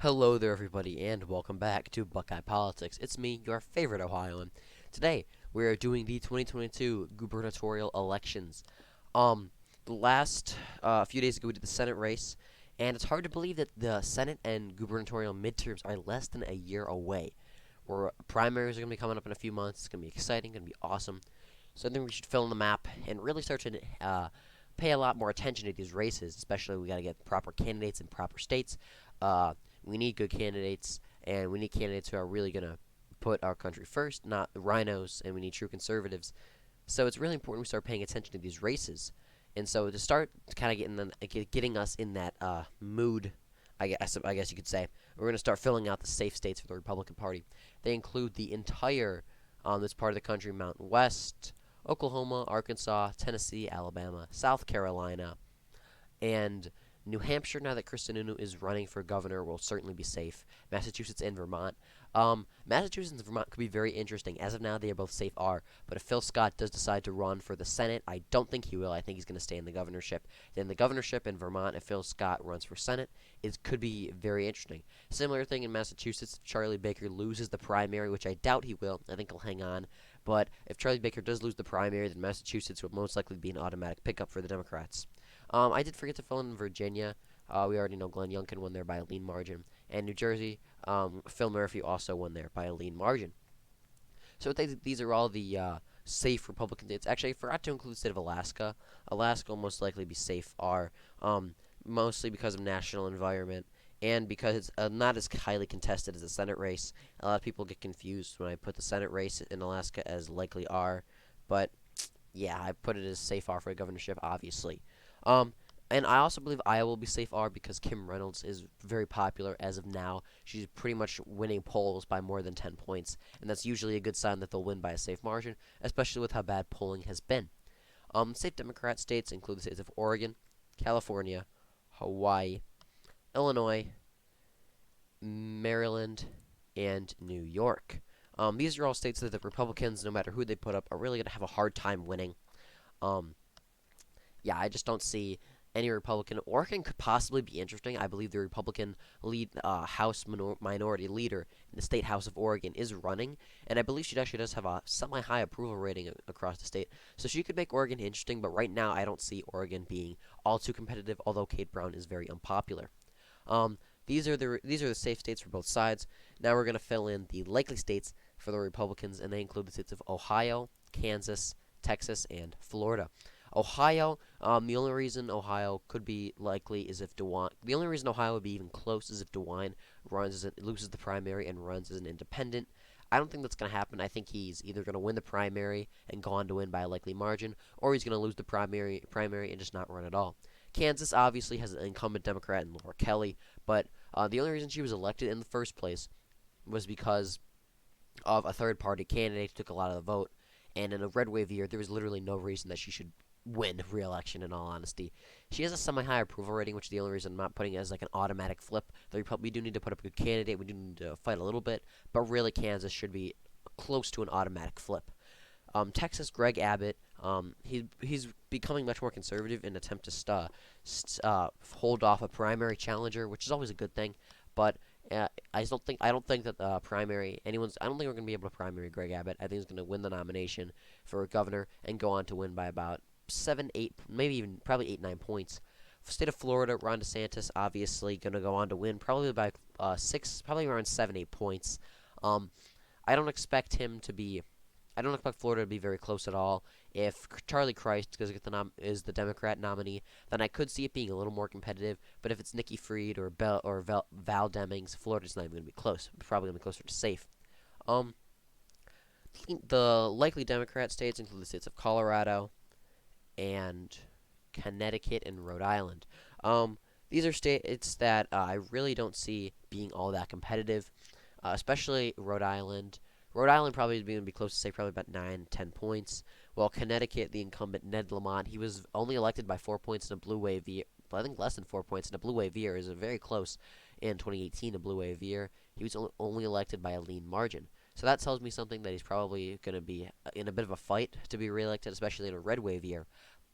Hello there, everybody, and welcome back to Buckeye Politics. It's me, your favorite Ohioan. Today, we are doing the 2022 gubernatorial elections. The last few days ago, we did the Senate race, and it's hard to believe that the Senate and gubernatorial midterms are less than a year away. Where primaries are going to be coming up in a few months. It's going to be exciting, going to be awesome. So I think we should fill in the map and really start to pay a lot more attention to these races. Especially, we got to get proper candidates in proper states. Uh, we need good candidates, and we need candidates who are really going to put our country first, not the rhinos, and we need true conservatives. So it's really important we start paying attention to these races. And so to start kind of getting us in that mood, I guess you could say, we're going to start filling out the safe states for the Republican Party. They include the entire this part of the country: Mountain West, Oklahoma, Arkansas, Tennessee, Alabama, South Carolina, and New Hampshire. Now that Kristen Sununu is running for governor, will certainly be safe. Massachusetts and Vermont. Massachusetts and Vermont could be very interesting. As of now, they are both safe are. But if Phil Scott does decide to run for the Senate, I don't think he will. I think he's going to stay in the governorship. Then the governorship in Vermont, if Phil Scott runs for Senate, it could be very interesting. Similar thing in Massachusetts. If Charlie Baker loses the primary, which I doubt he will, I think he'll hang on. But if Charlie Baker does lose the primary, then Massachusetts will most likely be an automatic pickup for the Democrats. I did forget to fill in Virginia. We already know Glenn Youngkin won there by a lean margin. And New Jersey, Phil Murphy also won there by a lean margin. So these are all the safe Republican states. Actually, I forgot to include the state of Alaska. Alaska will most likely be safe. Are mostly because of national environment and because it's not as highly contested as the Senate race. A lot of people get confused when I put the Senate race in Alaska as likely R, but yeah, I put it as safe R for a governorship, obviously. Um, and I also believe Iowa will be safe R because Kim Reynolds is very popular as of now. She's pretty much winning polls by more than 10 points, and that's usually a good sign that they'll win by a safe margin, especially with how bad polling has been. Safe Democrat states include the states of Oregon, California, Hawaii, Illinois, Maryland, and New York. These are all states that the Republicans, no matter who they put up, are really going to have a hard time winning. Um, yeah, I just don't see any Republican. Oregon could possibly be interesting. I believe the Republican minority leader in the state House of Oregon is running, and I believe she actually does have a semi-high approval rating across the state. So she could make Oregon interesting, but right now I don't see Oregon being all too competitive. Although Kate Brown is very unpopular. Um, these are the safe states for both sides. Now we're going to fill in the likely states for the Republicans, and they include the states of Ohio, Kansas, Texas, and Florida. Ohio, the only reason Ohio could be likely is if DeWine. The only reason Ohio would be even close is if DeWine loses the primary and runs as an independent. I don't think that's going to happen. I think he's either going to win the primary and go on to win by a likely margin, or he's going to lose the primary and just not run at all. Kansas obviously has an incumbent Democrat in Laura Kelly, but the only reason she was elected in the first place was because of a third party candidate who took a lot of the vote. And in a red wave year, there was literally no reason that she should win re-election. In all honesty, she has a semi-high approval rating, which is the only reason I'm not putting it as like an automatic flip. We do need to put up a good candidate. We do need to fight a little bit, but really Kansas should be close to an automatic flip. Texas, Greg Abbott, he's becoming much more conservative in an attempt to hold off a primary challenger, which is always a good thing. But I don't think that the primary anyone's. I don't think we're going to be able to primary Greg Abbott. I think he's going to win the nomination for governor and go on to win by about 7, 8, maybe even probably 8, 9 points. State of Florida, Ron DeSantis obviously going to go on to win probably by 6, probably around 7, 8 points. Um, I don't expect him to be I don't expect Florida to be very close at all. If Charlie Crist is the Democrat nominee, then I could see it being a little more competitive. But if it's Nikki Fried or Val Demings, Florida's not even going to be close. It's probably going to be closer to safe. Um, the likely Democrat states include the states of Colorado and Connecticut and Rhode Island. Um, these are states that I really don't see being all that competitive, especially Rhode Island. Rhode Island probably is going to be close to say probably about 9, 10 points. While Connecticut, the incumbent Ned Lamont, he was only elected by 4 points in a blue wave year. I think less than 4 points in a blue wave year is very close in 2018, a blue wave year. He was only elected by a lean margin. So that tells me something that he's probably going to be in a bit of a fight to be reelected, especially in a red wave year.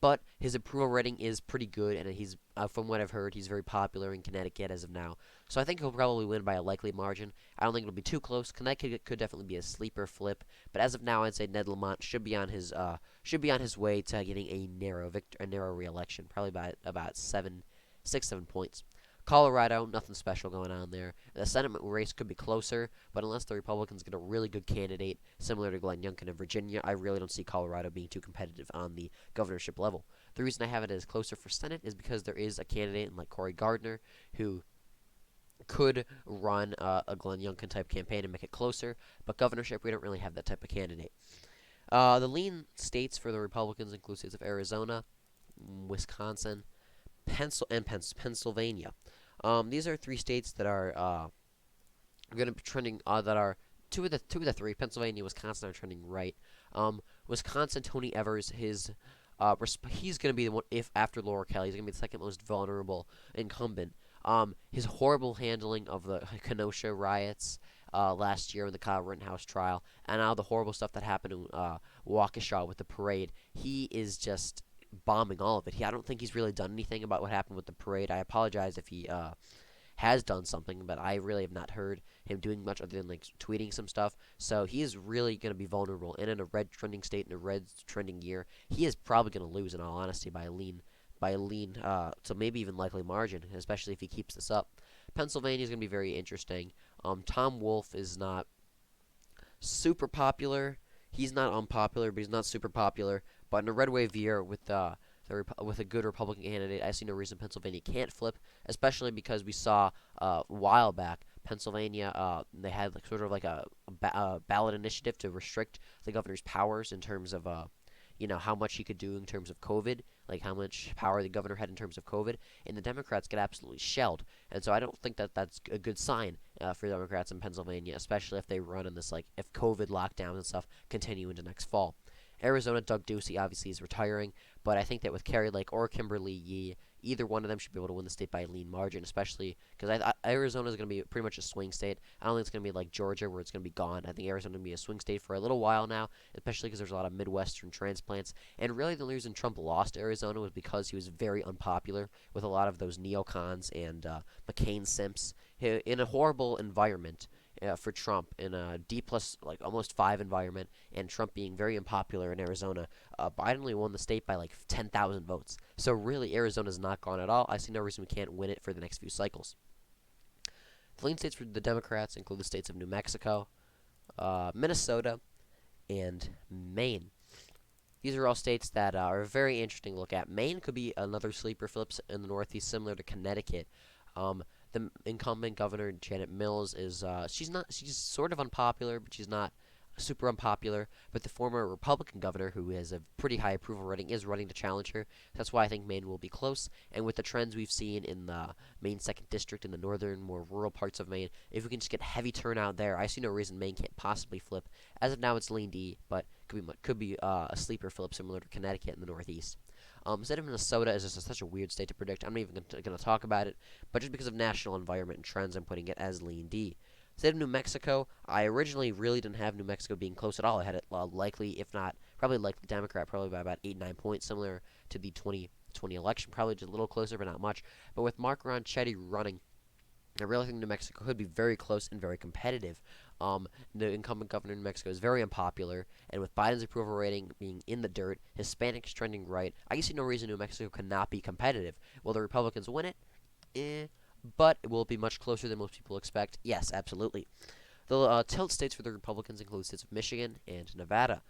but his approval rating is pretty good, and he's from what I've heard, he's very popular in Connecticut as of now. So I think he'll probably win by a likely margin. I don't think it'll be too close. Connecticut could definitely be a sleeper flip, but as of now, I'd say Ned Lamont should be on his way to getting a narrow re-election, probably by about 7 points. Colorado, nothing special going on there. The Senate race could be closer, but unless the Republicans get a really good candidate, similar to Glenn Youngkin in Virginia, I really don't see Colorado being too competitive on the governorship level. The reason I have it as closer for Senate is because there is a candidate like Cory Gardner who could run a Glenn Youngkin type campaign and make it closer, but governorship, we don't really have that type of candidate. The lean states for the Republicans include states of Arizona, Wisconsin, Pennsylvania. These are three states that are going to be trending. That are two of the three. Pennsylvania, Wisconsin are trending right. Wisconsin, Tony Evers, he's going to be the one. If after Laura Kelly, he's going to be the second most vulnerable incumbent. His horrible handling of the Kenosha riots last year in the Kyle Rittenhouse trial, and now the horrible stuff that happened in Waukesha with the parade. He is just bombing all of it. I don't think he's really done anything about what happened with the parade. I apologize if he has done something, but I really have not heard him doing much other than like tweeting some stuff. So he is really going to be vulnerable. And in a red trending state, in a red trending year, he is probably going to lose, in all honesty, by a lean, so maybe even likely margin, especially if he keeps this up. Pennsylvania is going to be very interesting. Tom Wolf is not super popular. He's not unpopular, but he's not super popular. But in a red wave year with with a good Republican candidate, I see no reason Pennsylvania can't flip, especially because we saw a while back Pennsylvania, they had like sort of like a ballot initiative to restrict the governor's powers in terms of how much he could do in terms of COVID, like how much power the governor had in terms of COVID, and the Democrats get absolutely shelled. And so I don't think that that's a good sign for Democrats in Pennsylvania, especially if they run in this, like, if COVID lockdowns and stuff continue into next fall. Arizona, Doug Ducey obviously is retiring, but I think that with Kari Lake or Kimberly Yee, either one of them should be able to win the state by a lean margin, especially because Arizona is going to be pretty much a swing state. I don't think it's going to be like Georgia where it's going to be gone. I think Arizona is going to be a swing state for a little while now, especially because there's a lot of Midwestern transplants. And really the only reason Trump lost Arizona was because he was very unpopular with a lot of those neocons and McCain simps in a horrible environment. For Trump in a D plus like almost 5 environment, and Trump being very unpopular in Arizona, Biden only won the state by like 10,000 votes. So really, Arizona's not gone at all. I see no reason we can't win it for the next few cycles. The lean states for the Democrats include the states of New Mexico, Minnesota, and Maine. These are all states that are very interesting to look at. Maine could be another sleeper flips in the Northeast, similar to Connecticut. The incumbent governor Janet Mills is she's sort of unpopular, but she's not super unpopular. But the former Republican governor, who has a pretty high approval rating, is running to challenge her. That's why I think Maine will be close. And with the trends we've seen in the Maine second district in the northern, more rural parts of Maine, if we can just get heavy turnout there, I see no reason Maine can't possibly flip. As of now, it's lean D, but could be a sleeper flip similar to Connecticut in the Northeast. State of Minnesota is just such a weird state to predict. I'm not even going to talk about it, but just because of national environment and trends, I'm putting it as lean D. State of New Mexico, I originally really didn't have New Mexico being close at all. I had it likely, if not, probably likely Democrat, probably by about 8-9 points, similar to the 2020 election, probably just a little closer, but not much. But with Mark Ronchetti running, I really think New Mexico could be very close and very competitive. The incumbent governor in New Mexico is very unpopular, and with Biden's approval rating being in the dirt, Hispanics trending right, I see no reason New Mexico cannot be competitive. Will the Republicans win it? But will it be much closer than most people expect? Yes, absolutely. The tilt states for the Republicans include states of Michigan and Nevada.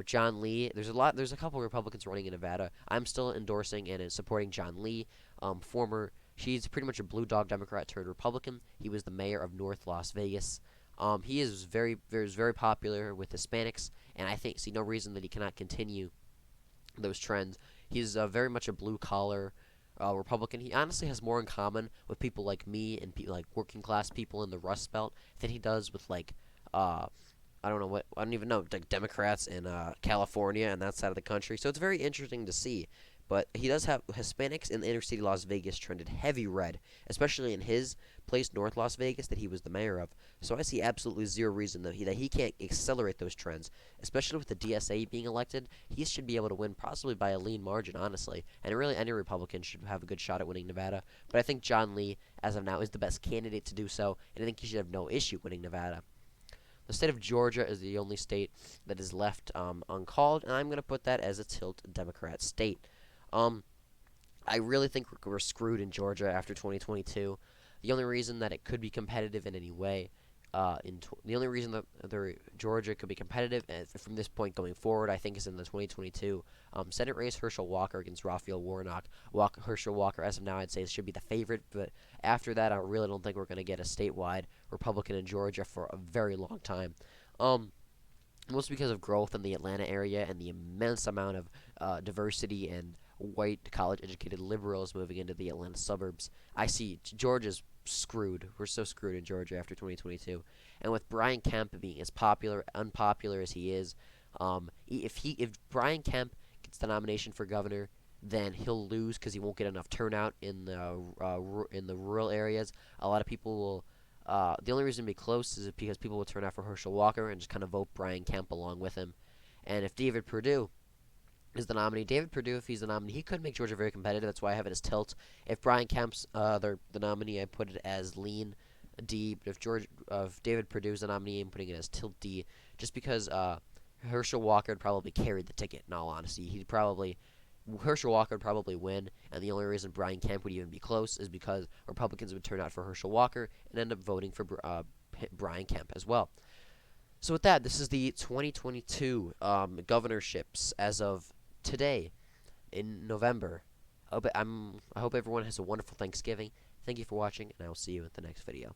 John Lee, there's a couple Republicans running in Nevada. I'm still endorsing and supporting John Lee, she's pretty much a blue dog Democrat turned Republican. He was the mayor of North Las Vegas. He is very popular with Hispanics, and I see no reason that he cannot continue those trends. He's very much a blue collar Republican. He honestly has more in common with people like me and like working class people in the Rust Belt than he does with like I don't even know, like Democrats in California and that side of the country. So it's very interesting to see. But he does have Hispanics in the inner city Las Vegas trended heavy red, especially in his place, North Las Vegas, that he was the mayor of. So I see absolutely zero reason that he can't accelerate those trends, especially with the DSA being elected. He should be able to win possibly by a lean margin, honestly. And really, any Republican should have a good shot at winning Nevada. But I think John Lee, as of now, is the best candidate to do so, and I think he should have no issue winning Nevada. The state of Georgia is the only state that is left uncalled, and I'm going to put that as a tilt Democrat state. Um, I really think we're screwed in Georgia after 2022. The only reason that it could be competitive in any way, the only reason that Georgia could be competitive from this point going forward, I think, is in the 2022 Senate race. Herschel Walker against Raphael Warnock. Herschel Walker, as of now, I'd say should be the favorite, but after that, I really don't think we're going to get a statewide Republican in Georgia for a very long time. Um, Mostly because of growth in the Atlanta area and the immense amount of diversity and white college-educated liberals moving into the Atlanta suburbs. I see Georgia's screwed. We're so screwed in Georgia after 2022. And with Brian Kemp being as unpopular as he is, if Brian Kemp gets the nomination for governor, then he'll lose because he won't get enough turnout in the rural areas. A lot of people will the only reason to be close is because people will turn out for Herschel Walker and just kind of vote Brian Kemp along with him. And if David Perdue is the nominee, David Perdue, if he's the nominee, he could make Georgia very competitive. That's why I have it as tilt. If Brian Kemp's the nominee, I put it as lean D. But if David Perdue is the nominee, I'm putting it as tilt D, just because Herschel Walker would probably carry the ticket. In all honesty, Herschel Walker would probably win, and the only reason Brian Kemp would even be close is because Republicans would turn out for Herschel Walker and end up voting for Brian Kemp as well. So with that, this is the 2022 governorships as of today in November. I hope everyone has a wonderful Thanksgiving. Thank you for watching, and I will see you in the next video.